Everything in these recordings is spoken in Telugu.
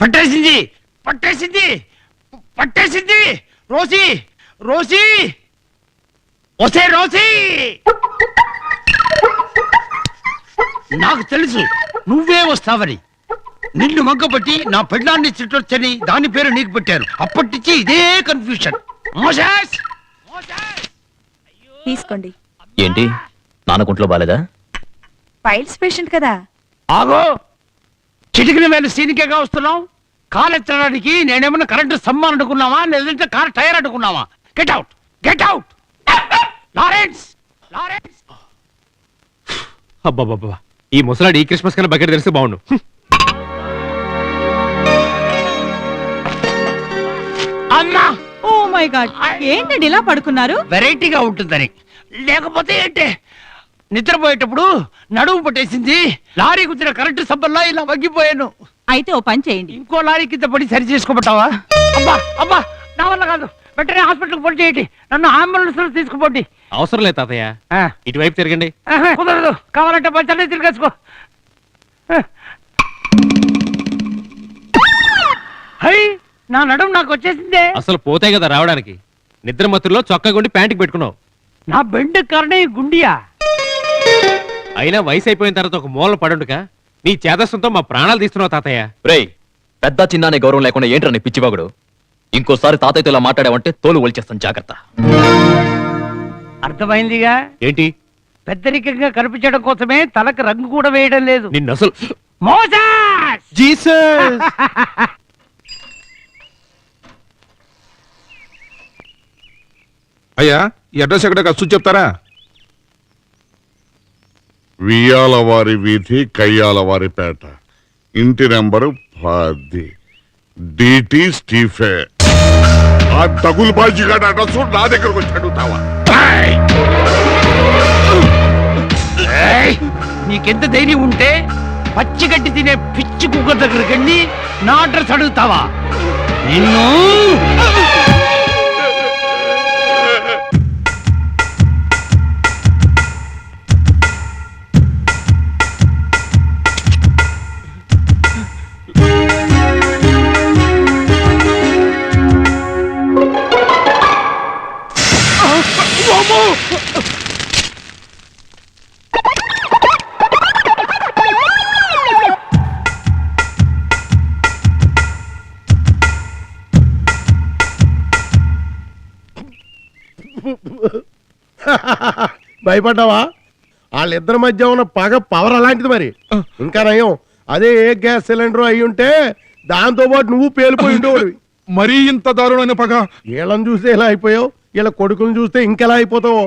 పట్టేసింది పట్టేసింది పట్టేసింది. రోసి రోసి ఒసే రోసి, నాకు తెలుసు నువ్వే వస్తావని. నిన్ను మగ్గబట్టి నా పెళ్ళాన్ని చిట్టొచ్చని దాని పేరు నీకు పెట్టారు. అప్పటించి ఇదే కన్ఫ్యూషన్. తీసుకోండి. ఏంటి నాన్నకుంట్లో బాలేదా? ఫైల్స్ పేషెంట్ కదా. ఆగో, చిటికిన వేలు సీనికేగా వస్తున్నాం. కార్ ఎత్తడానికి నేనేమన్నా కరెంటు స్తంభం అనుకున్నావా, లేదంటే కార్ టైర్ అనుకున్నావా? Get out, get out. Lawrence, Lawrence. అబ్బాబ్బా, ఈ ముసలాడు ఈ క్రిస్మస్ కన్నా బకెట్ తెలిస్తే బాగుండు. అమ్మా, ఓ మై గాడ్, ఏంటండి ఇలా పడుకున్నారు? వెరైటీగా ఉంటుందని. లేకపోతే ఏంటే, నిద్రపోయేటప్పుడు నడుము పట్టేసింది. లారీ కుదిన కరెంటు స్తంభంలో ఇలా వగ్గిపోయాను. అయితే ఓ పని చేయండి, ఇంకో లారీ కింద పడి సరి చేసుకోబట్టావా? అబ్బా అబ్బా, నా వల్ల కాదు. వెంటనే హాస్పిటల్కి ఫోన్ చేయండి. నన్ను అంబులెన్స్ లో తీసుకుపోండి. అవసరం లేదు తాతయ్య, ఇటువైపు తిరగండి. కుదరదు, కావాలంటే పంచాలే తిరిగేసుకో. హై, నా నడుము నాకు వచ్చేసిందే. అసలు పోతే కదా రావడానికి. నిద్ర మత్తులో చొక్కా గుండి ప్యాంటుకి పెట్టుకున్నావు. నా బెండ్ కారణం ఈ గుండియా. అయినా వయసు అయిపోయిన తర్వాత ఒక మూల పడుండుక నీ చేదస్సుతో మా ప్రాణాలు తీస్తున్నావు తాతయ్య. రేయ్, పెద్ద చిన్న అనే గౌరవం లేకుండా ఏంట్రా నీ పిచ్చివాగుడు? ఇంకోసారి తాతయ్యతో ఇలా మాట్లాడావంటే తోలు ఒలిచేస్తాను, జాగ్రత్త. అర్థమైందిగా ఏంటి? పెద్దరికంగా కనిపించడం కోసమే తలకు రంగు కూడా వేయడం లేదు. నిన్ను అసలు మోసస్! జీసస్! అయ్యా, ఈ అడ్రస్ ఎక్కడ కసు చెప్తారా? వియ్యాలవారి వీధి, కయ్యాలవారిపేట, ఇంటి నెంబరు 10, డిటి స్టీఫే. ఆ తగులు బాజీగాడు అడ్రస్ నా దగ్గరకు వచ్చి అడుగుతావా? నీకెంత ధైర్యం ఉంటే పచ్చిగడ్డి తినే పిచ్చి కుక్క దగ్గరికి వెళ్ళి నా అడ్రస్ అడుగుతావా? నిన్ను భయపడ్డావా? వాళ్ళిద్దరి మధ్య ఉన్న పగ పవర్ అలాంటిది. మరి ఇంకా నయం, అదే ఏ గ్యాస్ సిలిండర్ అయి ఉంటే దాంతో పాటు నువ్వు పేలిపోయి ఉండేవాడివి. మరీ ఇంత దారుణమైన పగ. వీళ్ళని చూస్తే ఇలా అయిపోయావు, వీళ్ళ కొడుకుని చూస్తే ఇంకెలా అయిపోతావు.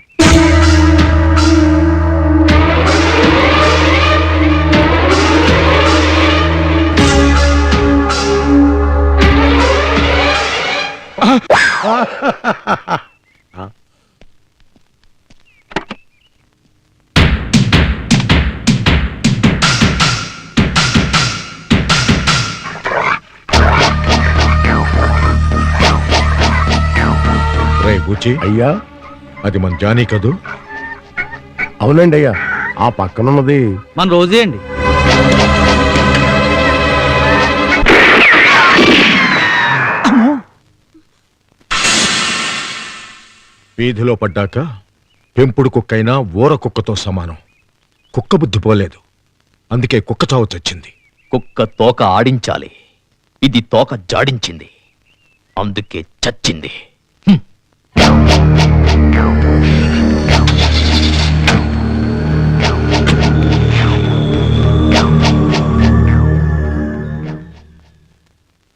అయ్యా, అది మన జానీ కదూ? అవునండి అయ్యా, ఆ పక్కనున్నది మన రోజే అండి. వీధిలో పడ్డాక పెంపుడు కుక్కైనా ఊర కుక్కతో సమానం. కుక్క బుద్ధి పోలేదు, అందుకే కుక్క చావు చచ్చింది. కుక్క తోక ఆడించాలి, ఇది తోక జాడించింది, అందుకే చచ్చింది.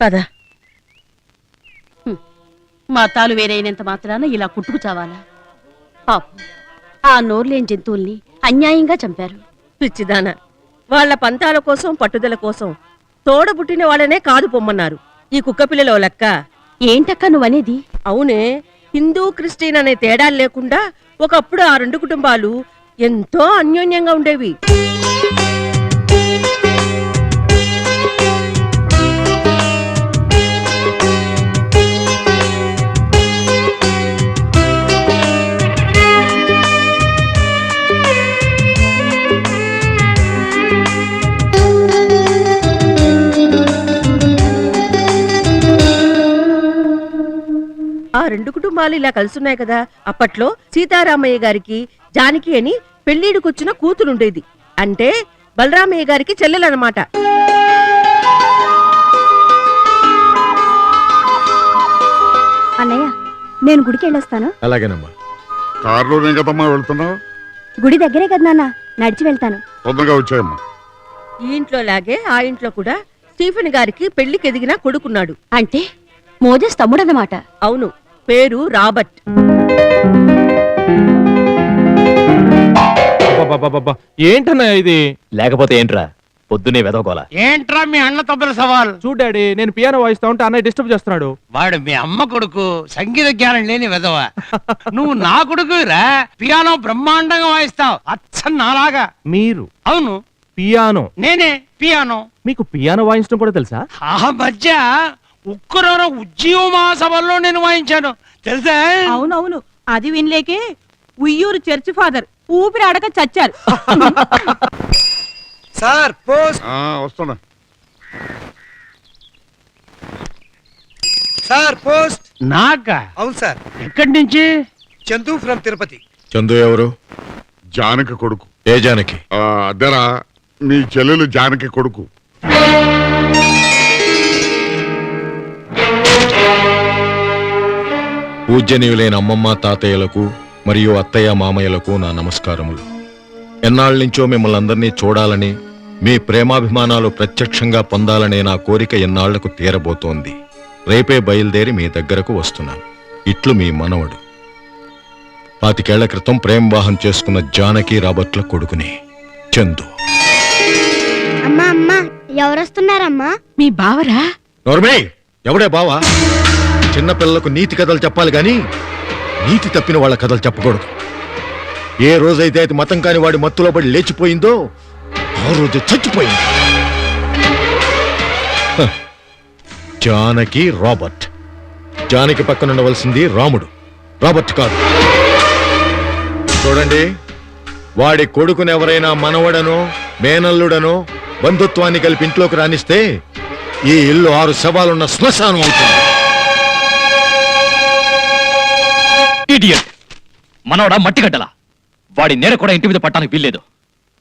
పద. మా తాలు వేరైనంత మాత్రాన ఇలా కుట్టుకు చావాలా? పాపం, ఆ నోర్లేని జంతువుల్ని అన్యాయంగా చంపారు. పిచ్చిదాన, వాళ్ళ పంతాల కోసం పట్టుదల కోసం తోడబుట్టిన వాళ్ళనే కాదు పొమ్మన్నారు. ఈ కుక్క పిల్లలో లెక్క. ఏంటక్క నువ్వనేది? అవునే, హిందూ క్రిస్టియన్ అనే తేడాలు లేకుండా ఒకప్పుడు ఆ రెండు కుటుంబాలు ఎంతో అన్యోన్యంగా ఉండేవి. రెండు కుటుంబాలు ఇలా కలుసున్నాయి కదా. అప్పట్లో సీతారామయ్య గారికి జానకి అని పెళ్లిడికొచ్చిన కూతురుండేది. అంటే బలరామయ్య గారికి చెల్లెలన్నమాట. అన్నయ్య నేను గుడికి వెళ్ళొస్తాను. అలాగేనమ్మా. కారులోనే కదమ్మా వెళ్తున్నావు? గుడి దగ్గరే కదా నాన్న, నడిచి వెళ్తాను. తొందరగా వచ్చాయమ్మా. ఈ ఇంట్లో లాగే ఆ ఇంట్లో కూడా స్టీఫెన్ గారికి పెళ్లికి ఎదిగిన కొడుకున్నాడు. అంటే మోజస్ తమ్ముడన్నమాట. అవును, పేరు రాబర్ట్. అబ్బబ్బబ్బబ్బబ్బా, ఏంటన్నా ఇది? లేకపోతే ఏంట్రా పొద్దునే వెదవకోలా. ఏంట్రా మీ అన్న తప్పుల సవాల్? చూడు డాడీ, నేను పియానో వాయిస్తా ఉంటే అన్నయ్య డిస్టర్బ్ చేస్తున్నాడు. వాడు మీ అమ్మ కొడుకు, సంగీత జ్ఞానం లేని వెధవ. నువ్వు నా కొడుకురా, పియానో బ్రహ్మాండంగా వాయిస్తావు, అచ్చం నాలాగా. మీరు అవును, పియానో? నేనే పియానో. మీకు పియానో వాయించడం కూడా తెలుసా? ఆ మధ్య ఉక్కరోర ఉజ్జీవ మహాసభల్లో నేను వాయించాను, తెలుసా? అవునవును, అది వినలేకే ఉయ్యూరు చర్చి ఫాదర్ ఊపిరి ఆడక చచ్చారు. Sir post. వస్తున్నా. Sir post. నాకా? అవును సార్. ఎక్కడి నుంచి? చందు ఫ్రమ్ తిరుపతి. చందు ఎవరు? జానకి కొడుకు. ఏ జానకి? అద్దరా మీ చెల్లెలు జానకి కొడుకు. పూజ్యనీయులైన అమ్మమ్మ తాతయ్యలకు మరియు అత్తయ్య మామయ్యలకు నా నమస్కారములు. ఎన్నాళ్ళ నుంచో మిమ్మల్ని అందరినీ చూడాలని, మీ ప్రేమాభిమానాలు ప్రత్యక్షంగా పొందాలనే నా కోరిక ఎన్నాళ్లకు తీరబోతోంది. రేపే బయలుదేరి మీ దగ్గరకు వస్తున్నాను. ఇట్లు మీ మనవడు. 25 ఏళ్ల క్రితం ప్రేమ వివాహం చేసుకున్న జానకి రాబర్ట్ల కొడుకుని చందు. అమ్మా అమ్మా ఎవరొస్తున్నారమ్మా? మీ బావరా? నోర్మే, ఎవడే బావా? చిన్నపిల్లలకు నీతి కథలు చెప్పాలి గాని నీతి తప్పిన వాళ్ళ కథలు చెప్పకూడదు. ఏ రోజైతే అది మతం కాని వాడి మత్తులో పడి లేచిపోయిందో ఆ రోజు చచ్చిపోయింది. హ. జానకి రాబర్ట్. జానకి పక్కన ఉండవలసింది రాముడు, రాబర్ట్ కాదు. చూడండి, వాడి కొడుకుని ఎవరైనా మనవడనో మేనల్లుడనో బంధుత్వాన్ని కలిపి ఇంట్లోకి రానిస్తే ఈ ఇల్లు 6 శవాలున్న శ్మశానం అవుతుంది. ఇడియట్! మనవడా మట్టిగడ్డలా? వాడి నేర కూడా ఇంటి మీద పట్టానికి వీల్లేదు.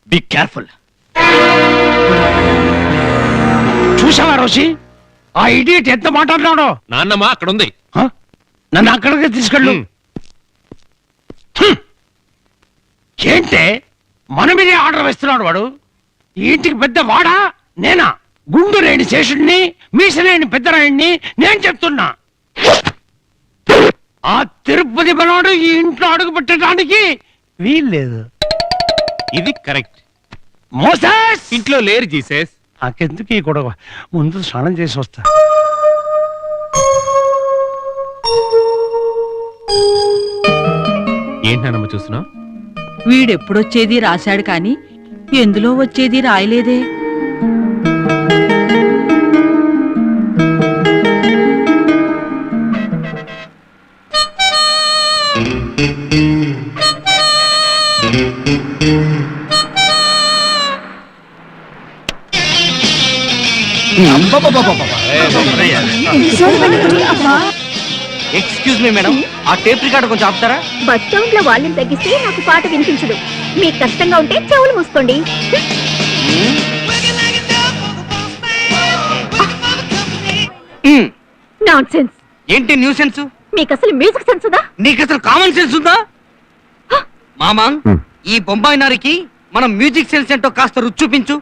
Be careful. చూసావా రోషి, ఆ ఇడియట్ ఎంత మాట్లాడినాడో? నాన్నమ్మ అక్కడ ఉంది. హ? నన్ను అక్కడికి తీసుకెళ్ళు. హ్మ్. ఏంటే మన మీదే ఆర్డర్ వేస్తున్నాడు వాడు? ఈ ఇంటికి పెద్ద వాడా నేనా? గుండు లేని శేషుడిని, మీసలేని పెద్దరాయుడిని నేను చెప్తున్నా. ఆ తిరుపతి బలవాడు ఈ ఇంట్లో అడుగు పెట్టడానికి వీల్లేదు. ఇది కరెక్ట్. మోసెస్ ఇంట్లో లేరు జీసస్. నాకెందుకు ఈ గొడవ? ముందు స్నానం చేసి వస్తా. ఏంటి నాన్నమ్మ చూస్తున్నావు? వీడెప్పుడొచ్చేది రాశాడు కాని ఎందులో వచ్చేది రాయలేదే. ఎక్స్క్యూజ్ మీ మేడం, ఆ టేప్ రికార్డు కొంచెం ఆపుతారా? బస్ స్టాండ్ లో వాల్యూమ్ తగ్గిస్తే నాకు పాట వినిపించదు. మీకు కష్టంగా ఉంటే చెవులు మూసుకోండి. నాన్సెన్స్. ఏంటి న్యూసెన్స్? మీకు అసలు మ్యూజిక్ సెన్స్ ఉందా? నీకు అసలు కామన్ సెన్స్ ఉందా? మామా, ఈ బొంబాయి నారికి మనం మ్యూజిక్ సెన్స్ ఏంటో కాస్త రుచి చూపించు.